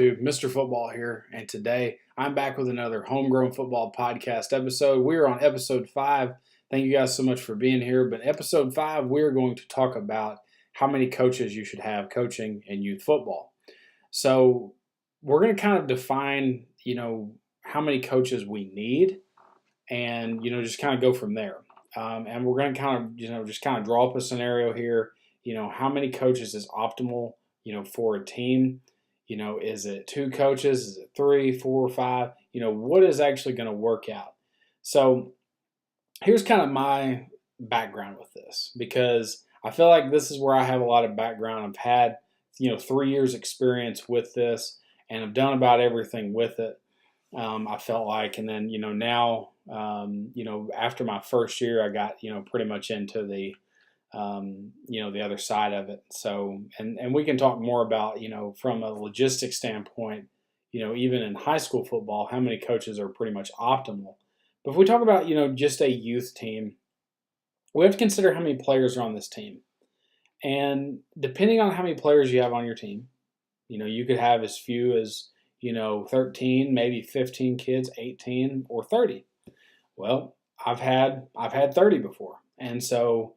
YouTube? Mr. Football here, and today I'm back with another Homegrown Football Podcast episode. We're on episode 5. Thank you guys so much for being here. But episode 5, we're going to talk about how many coaches you should have coaching in youth football. So we're going to kind of define, how many coaches we need, and just kind of go from there. And we're going to kind of draw up a scenario here. How many coaches is optimal? For a team, is it 2 coaches? Is it 3, 4, 5? What is actually going to work out? So here's kind of my background with this, because I feel like this is where I have a lot of background. I've had, 3 years experience with this, and I've done about everything with it. I felt like, and then, now, after my first year, I got, pretty much into the the other side of it. So, and we can talk more about, from a logistics standpoint, even in high school football, how many coaches are pretty much optimal. But if we talk about, just a youth team, we have to consider how many players are on this team. And depending on how many players you have on your team, you could have as few as, 13, maybe 15 kids, 18 or 30. Well, I've had 30 before. And so,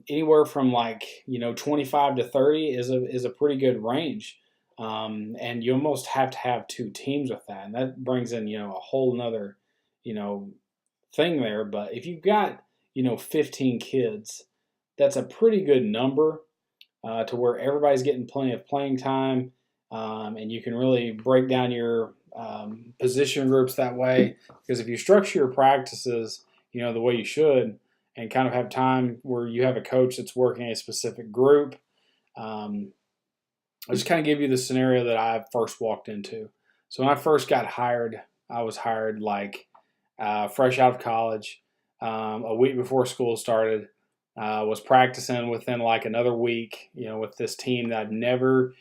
anywhere from 25 to 30 is a pretty good range. And you almost have to have 2 teams with that. And that brings in, a whole nother, thing there. But if you've got, 15 kids, that's a pretty good number to where everybody's getting plenty of playing time. And you can really break down your position groups that way. Because if you structure your practices, the way you should, and kind of have time where you have a coach that's working a specific group. I'll just kind of give you the scenario that I first walked into. So when I first got hired, I was hired fresh out of college, a week before school started. Was practicing within another week, with this team that I'd never,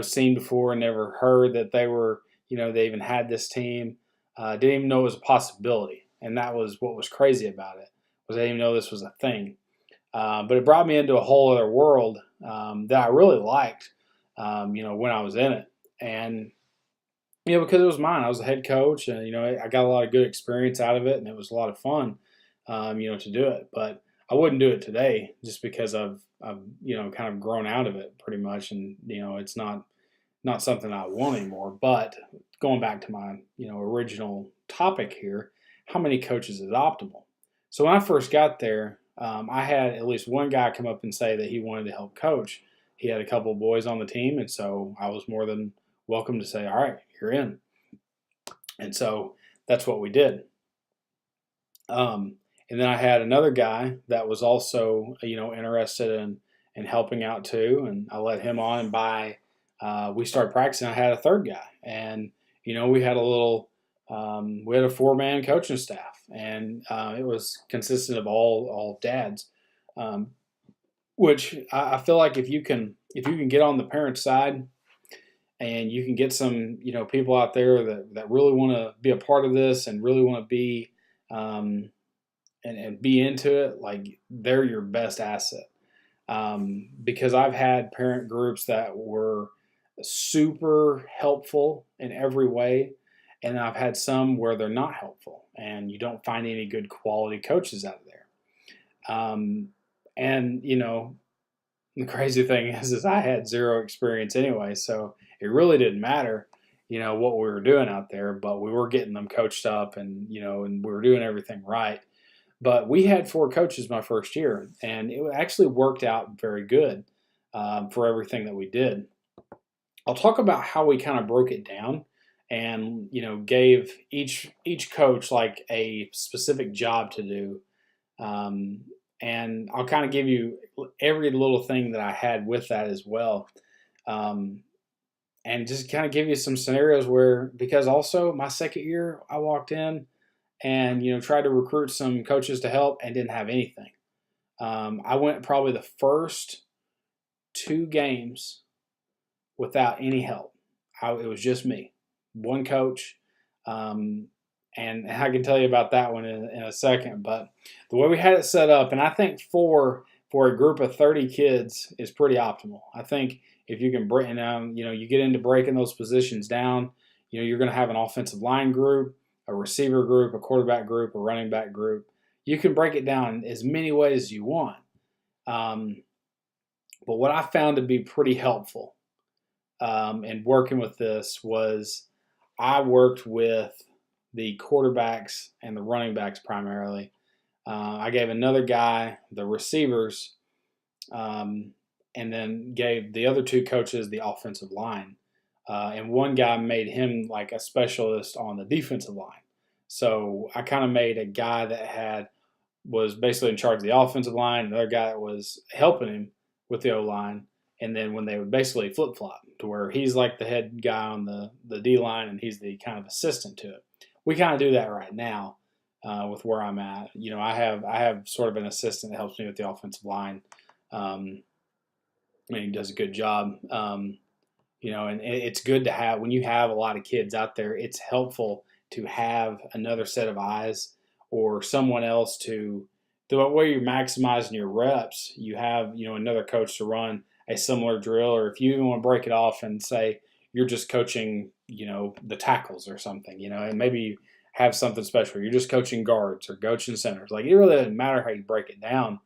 seen before, and never heard that they were, they even had this team. Didn't even know it was a possibility. And that was what was crazy about it. I didn't even know this was a thing. But it brought me into a whole other world that I really liked, when I was in it. And, because it was mine. I was the head coach, and, I got a lot of good experience out of it, and it was a lot of fun, to do it. But I wouldn't do it today just because I've kind of grown out of it pretty much. And, it's not something I want anymore. But going back to my, original topic here, how many coaches is optimal? So when I first got there, I had at least one guy come up and say that he wanted to help coach. He had a couple of boys on the team, and so I was more than welcome to say, all right, you're in. And so that's what we did. And then I had another guy that was also, interested in helping out too, and I let him on. And we started practicing, I had a third guy, and we had we had a 4-man coaching staff, and it was consistent of all dads, which I feel like if you can get on the parent side, and you can get some people out there that really want to be a part of this and really want to be and be into it, they're your best asset. Because I've had parent groups that were super helpful in every way, and I've had some where they're not helpful, and you don't find any good quality coaches out of there. And the crazy thing is I had 0 experience anyway, so it really didn't matter, what we were doing out there, but we were getting them coached up, and and we were doing everything right. But we had 4 coaches my first year, and it actually worked out very good for everything that we did. I'll talk about how we kind of broke it down, and gave each coach a specific job to do, and I'll kind of give you every little thing that I had with that as well, and just kind of give you some scenarios where, because also my second year I walked in and tried to recruit some coaches to help and didn't have anything. I went probably the first 2 games without any help. It was just me, one coach, and I can tell you about that one in a second. But the way we had it set up, and I think for a group of 30 kids is pretty optimal. I think if you can break down, you get into breaking those positions down, you're going to have an offensive line group, a receiver group, a quarterback group, a running back group. You can break it down as many ways as you want. But what I found to be pretty helpful in working with this was I worked with the quarterbacks and the running backs primarily. I gave another guy the receivers, and then gave the other two coaches the offensive line. And one guy made him like a specialist on the defensive line. So I kind of made a guy that was basically in charge of the offensive line, another guy that was helping him with the O line. And then when they would basically flip flop to where he's like the head guy on the D line and he's the kind of assistant to it. We kind of do that right now with where I'm at. I have sort of an assistant that helps me with the offensive line. He does a good job. And it's good to have, when you have a lot of kids out there, it's helpful to have another set of eyes or someone else to, the way you're maximizing your reps, you have, another coach to run a similar drill, or if you even want to break it off and say you're just coaching, the tackles or something, and maybe you have something special. You're just coaching guards or coaching centers. Like, it really doesn't matter how you break it down.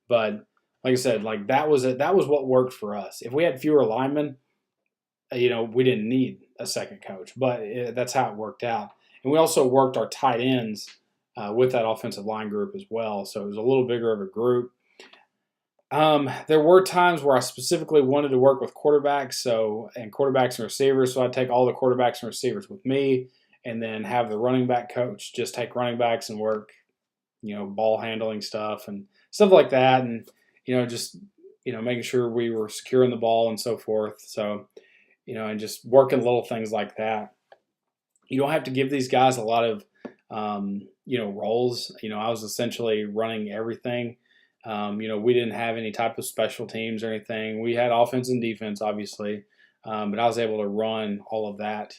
But like I said, like that was what worked for us. If we had fewer linemen, we didn't need a second coach, but that's how it worked out. And we also worked our tight ends with that offensive line group as well. So it was a little bigger of a group. There were times where I specifically wanted to work with quarterbacks, and quarterbacks and receivers. So I'd take all the quarterbacks and receivers with me, and then have the running back coach just take running backs and work, ball handling stuff and stuff like that, and just making sure we were securing the ball and so forth. So and just working little things like that. You don't have to give these guys a lot of roles. I was essentially running everything. We didn't have any type of special teams or anything. We had offense and defense, obviously, but I was able to run all of that,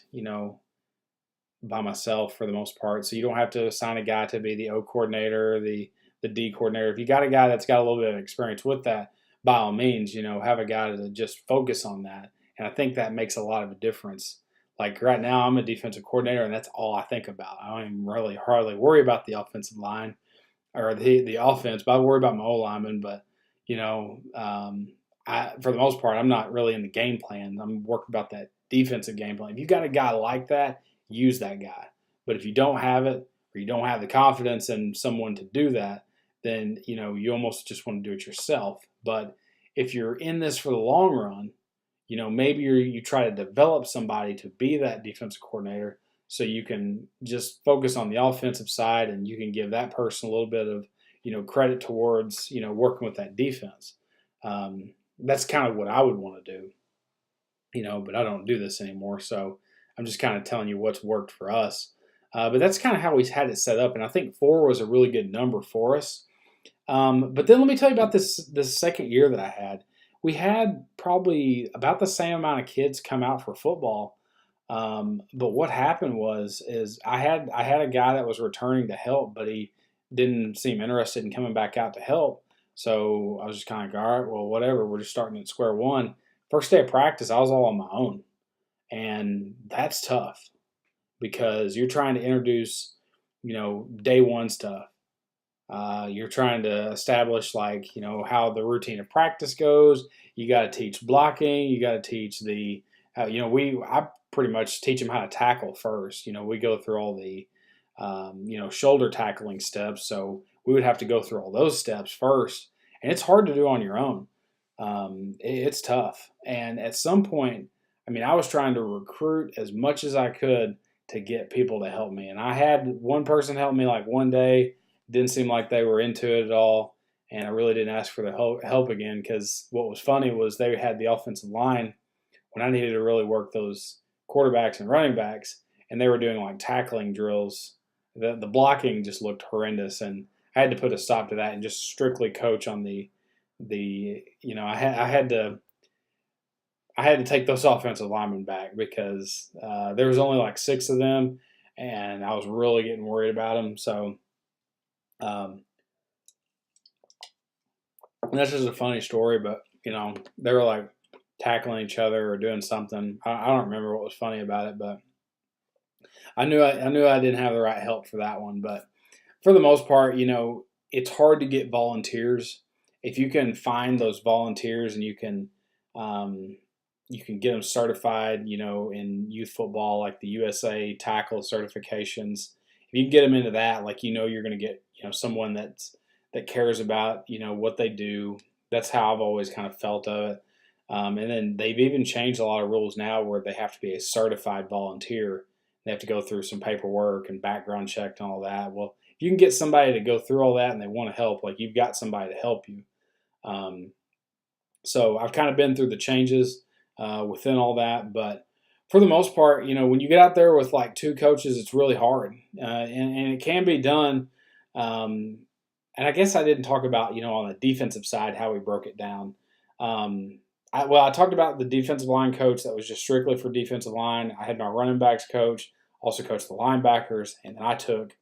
by myself for the most part. So you don't have to assign a guy to be the O coordinator, the D coordinator. If you got a guy that's got a little bit of experience with that, by all means, have a guy to just focus on that. And I think that makes a lot of a difference. Like right now, I'm a defensive coordinator, and that's all I think about. I don't even really hardly worry about the offensive line or the offense, but I worry about my O-lineman. But, for the most part, I'm not really in the game plan. I'm working about that defensive game plan. If you got a guy like that, use that guy. But if you don't have it, or you don't have the confidence in someone to do that, then, you almost just want to do it yourself. But if you're in this for the long run, maybe you try to develop somebody to be that defensive coordinator so you can just focus on the offensive side, and you can give that person a little bit of, credit towards, working with that defense. That's kind of what I would want to do, but I don't do this anymore. So I'm just kind of telling you what's worked for us. But that's kind of how we had it set up. And I think 4 was a really good number for us. But then let me tell you about this second year that I had. We had probably about the same amount of kids come out for football. But what happened is I had a guy that was returning to help, but he didn't seem interested in coming back out to help. So I was just kind of like, all right, well, whatever. We're just starting at square one. First day of practice, I was all on my own. And that's tough because you're trying to introduce, day one stuff. You're trying to establish how the routine of practice goes. You got to teach blocking. You got to teach I pretty much teach them how to tackle first. We go through all the, shoulder tackling steps. So we would have to go through all those steps first. And it's hard to do on your own. It's tough. And at some point, I was trying to recruit as much as I could to get people to help me. And I had one person help me like one day. Didn't seem like they were into it at all. And I really didn't ask for the help again because what was funny was they had the offensive line when I needed to really work those quarterbacks and running backs, and they were doing like tackling drills. The blocking just looked horrendous, and I had to put a stop to that and just strictly coach on I had to take those offensive linemen back because there was only like 6 of them, and I was really getting worried about them. So that's just a funny story, but they were like tackling each other or doing something. I don't remember what was funny about it, but I knew I didn't have the right help for that one. But for the most part, it's hard to get volunteers. If you can find those volunteers and you can get them certified, in youth football, like the USA tackle certifications. If you can get them into that, like, you're going to get, someone that cares about, what they do. That's how I've always kind of felt of it. And then they've even changed a lot of rules now where they have to be a certified volunteer. They have to go through some paperwork and background check and all that. Well, if you can get somebody to go through all that and they want to help, like, you've got somebody to help you. So I've kind of been through the changes within all that, but for the most part, when you get out there with like two coaches, it's really hard, and it can be done. And I guess I didn't talk about, on the defensive side, how we broke it down. I talked about the defensive line coach that was just strictly for defensive line. I had my running backs coach, also coached the linebackers, and then I took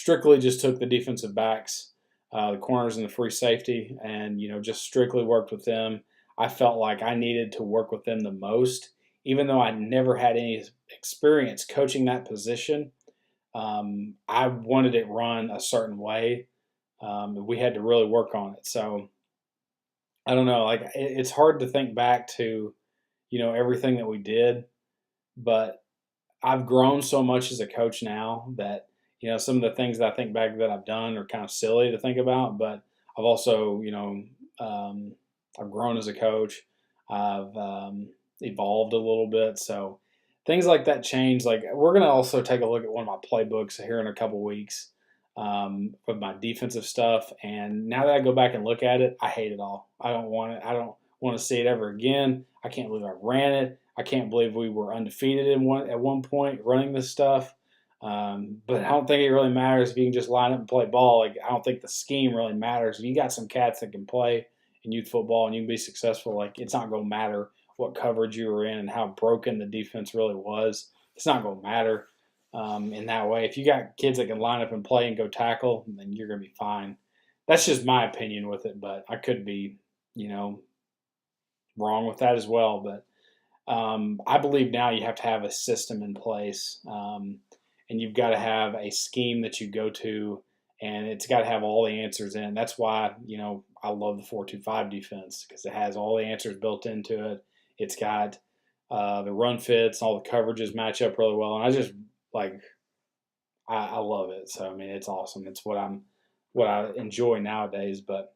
the defensive backs, the corners and the free safety, and just strictly worked with them. I felt like I needed to work with them the most, even though I never had any experience coaching that position. I wanted it run a certain way. We had to really work on it. So I don't know, like it's hard to think back to, everything that we did, but I've grown so much as a coach now that, some of the things that I think back that I've done are kind of silly to think about, but I've also, I've grown as a coach. I've evolved a little bit. So things like that change. Like, we're going to also take a look at one of my playbooks here in a couple weeks with my defensive stuff. And now that I go back and look at it, I hate it all. I don't want it. I don't want to see it ever again. I can't believe I ran it. I can't believe we were undefeated at one point running this stuff. But I don't think it really matters if you can just line up and play ball. Like, I don't think the scheme really matters. If you got some cats that can play in youth football and you can be successful, like, it's not going to matter what coverage you were in and how broken the defense really was. It's not going to matter in that way. If you got kids that can line up and play and go tackle, then you're going to be fine. That's just my opinion with it, but I could be, wrong with that as well. But I believe now you have to have a system in place, and you've got to have a scheme that you go to, and it's got to have all the answers in. That's why, I love the 4-2-5 defense, because it has all the answers built into it. It's got the run fits, all the coverages match up really well, and I just I love it. So I mean, it's awesome. It's what I enjoy nowadays. But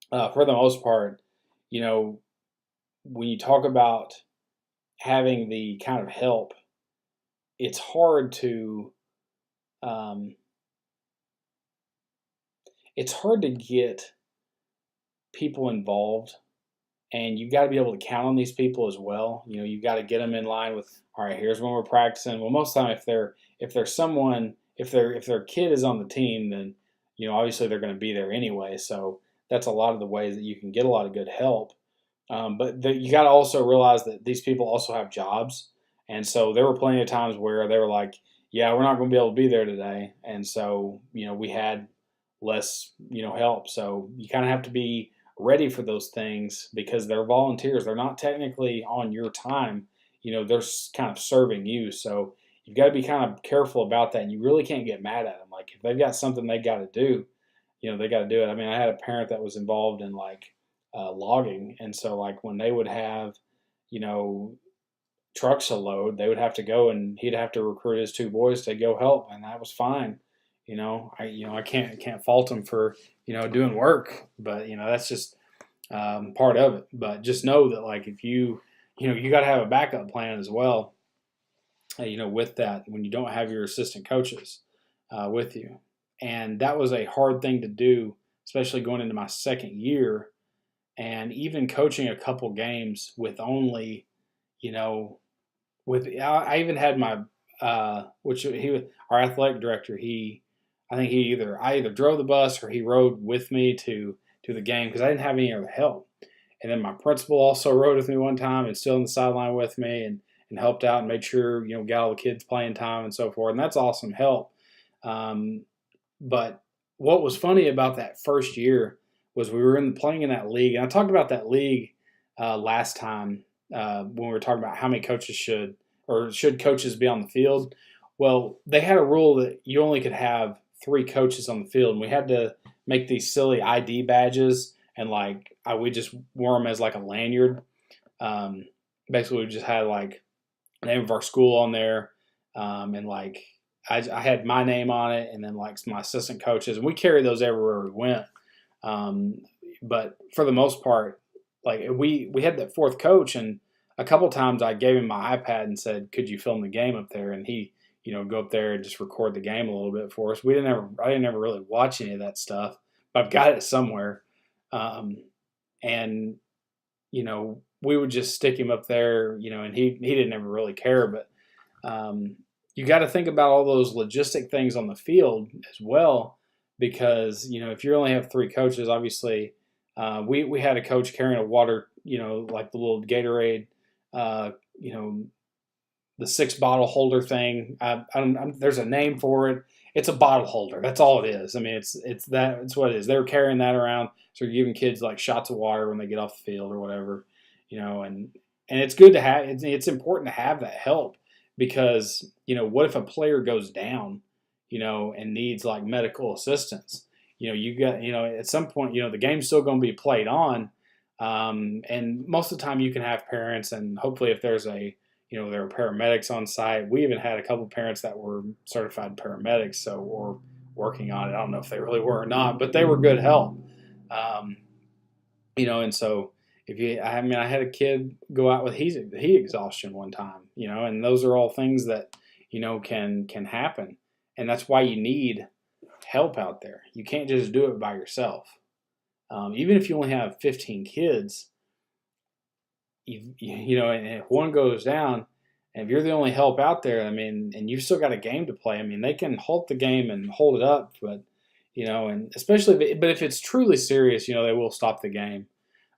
for the most part, when you talk about having the kind of help, it's hard to get people involved, and you've got to be able to count on these people as well. You've got to get them in line with, all right, here's when we're practicing. Well, most of the time, if their kid is on the team, then obviously they're going to be there anyway. So that's a lot of the ways that you can get a lot of good help. But you got to also realize that these people also have jobs, and so there were plenty of times where they were like, "Yeah, we're not going to be able to be there today," and so we had less help. So you kind of have to be ready for those things because they're volunteers. They're not technically on your time. They're kind of serving you. So you've got to be kind of careful about that, and you really can't get mad at them. Like, if they've got something they got to do, they got to do it. I mean, I had a parent that was involved in logging, and so like when they would have trucks to load, they would have to go, and he'd have to recruit his two boys to go help, and that was fine. I can't fault him for doing work, but that's just part of it. But just know that, like, if you got to have a backup plan as well, with that, when you don't have your assistant coaches with you. And that was a hard thing to do, especially going into my second year, and even coaching a couple games with only, I even had my which he was our athletic director. I either drove the bus or he rode with me to the game because I didn't have any other help. And then my principal also rode with me one time and still on the sideline with me and helped out and made sure got all the kids playing time and so forth. And that's awesome help. But what was funny about that first year was we were playing in that league, and I talked about that league last time when we were talking about how many coaches should coaches be on the field. Well, they had a rule that you only could have 3 coaches on the field, and we had to make these silly ID badges, and we just wore them as like a lanyard. Basically, we just had like the name of our school on there, and like I had my name on it, and then like my assistant coaches, and we carried those everywhere we went. But for the most part, like we had that 4th coach, and a couple times I gave him my iPad and said, "Could you film the game up there?" And he, go up there and just record the game a little bit for us. I didn't ever really watch any of that stuff, but I've got it somewhere. And we would just stick him up there, and he didn't ever really care. But you got to think about all those logistic things on the field as well, because if you only have 3 coaches, obviously, we had a coach carrying a water, like the little Gatorade, the 6 bottle holder thing. There's a name for it. It's a bottle holder. That's all it is. I mean, it's what it is. They were carrying that around, so you're giving kids like shots of water when they get off the field or whatever, and it's good to have. It's important to have that help, because what if a player goes down, and needs like medical assistance? You got at some point, the game's still going to be played on, and most of the time you can have parents, and hopefully if there's there are paramedics on site. We even had a couple parents that were certified paramedics, or working on it. I don't know if they really were or not, but they were good help. And so I had a kid go out with heat exhaustion one time, and those are all things that, can happen. And that's why you need help out there. You can't just do it by yourself. Even if you only have 15 kids, and if one goes down, and if you're the only help out there, and you've still got a game to play, they can halt the game and hold it up, but, and especially, but if it's truly serious, they will stop the game.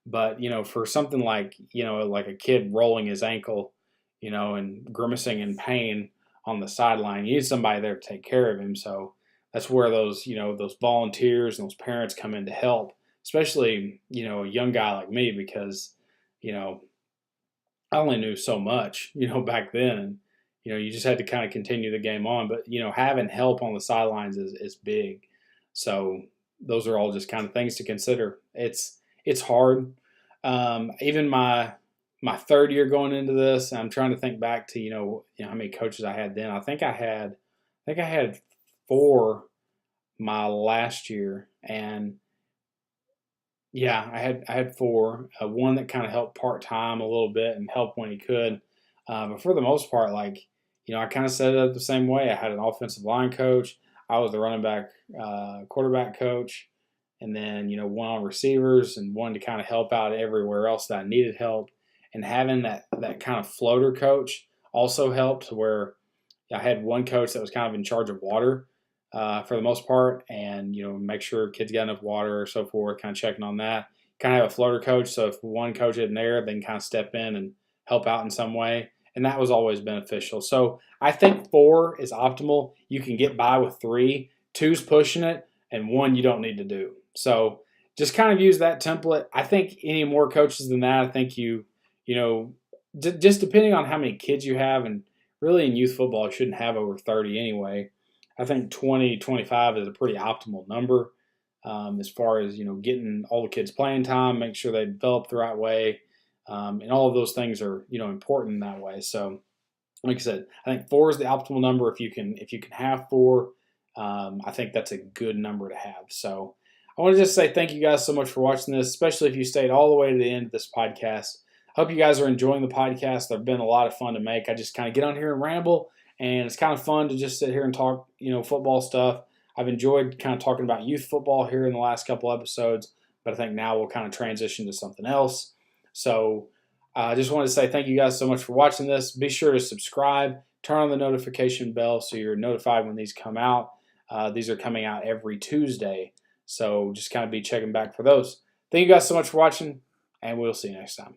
But, for something like, like a kid rolling his ankle, and grimacing in pain on the sideline, you need somebody there to take care of him. So that's where those volunteers and those parents come in to help, especially, a young guy like me, because, I only knew so much, back then. And, you just had to kind of continue the game on. But, having help on the sidelines is big. So those are all just kind of things to consider. It's hard. Even my 3rd year going into this, I'm trying to think back to, how many coaches I had then. I think I had 4 my last year. And yeah, I had 4. One that kind of helped part-time a little bit and helped when he could. But for the most part, I kind of set it up the same way. I had an offensive line coach. I was the running back, quarterback coach, and then, one on receivers, and one to kind of help out everywhere else that I needed help. And having that kind of floater coach also helped, where I had one coach that was kind of in charge of water, for the most part, and make sure kids got enough water or so forth, kind of checking on that. Kind of have a floater coach, so if one coach isn't there, they can kind of step in and help out in some way, and that was always beneficial. So I think 4 is optimal. You can get by with 3. 2's pushing it, and 1 you don't need to do. So just kind of use that template. I think any more coaches than that, I think just depending on how many kids you have, and really in youth football, you shouldn't have over 30 anyway. I think 20, 25 is a pretty optimal number, as far as, getting all the kids playing time, make sure they develop the right way. And all of those things are, important in that way. So like I said, I think 4 is the optimal number. If you can have 4, I think that's a good number to have. So I want to just say thank you guys so much for watching this, especially if you stayed all the way to the end of this podcast. I hope you guys are enjoying the podcast. They've been a lot of fun to make. I just kind of get on here and ramble, and it's kind of fun to just sit here and talk, football stuff. I've enjoyed kind of talking about youth football here in the last couple episodes, but I think now we'll kind of transition to something else. So I just wanted to say thank you guys so much for watching this. Be sure to subscribe, turn on the notification bell so you're notified when these come out. These are coming out every Tuesday, so just kind of be checking back for those. Thank you guys so much for watching, and we'll see you next time.